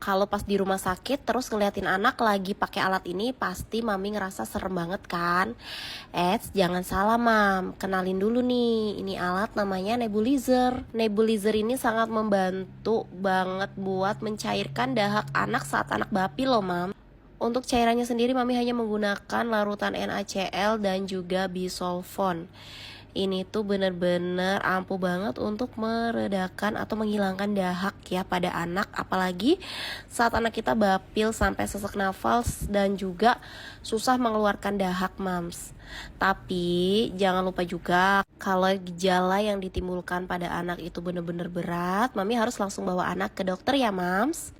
Kalau pas di rumah sakit terus ngeliatin anak lagi pakai alat ini, pasti mami ngerasa serem banget kan? Jangan salah mam, kenalin dulu nih, ini alat namanya nebulizer. Nebulizer ini sangat membantu banget buat mencairkan dahak anak saat anak bapi loh mam. Untuk cairannya sendiri mami hanya menggunakan larutan NaCl dan juga bisolvon. Ini tuh bener-bener ampuh banget untuk meredakan atau menghilangkan dahak ya pada anak, apalagi saat anak kita bapil sampai sesak nafas dan juga susah mengeluarkan dahak mams. Tapi jangan lupa juga kalau gejala yang ditimbulkan pada anak itu bener-bener berat, mami harus langsung bawa anak ke dokter ya mams.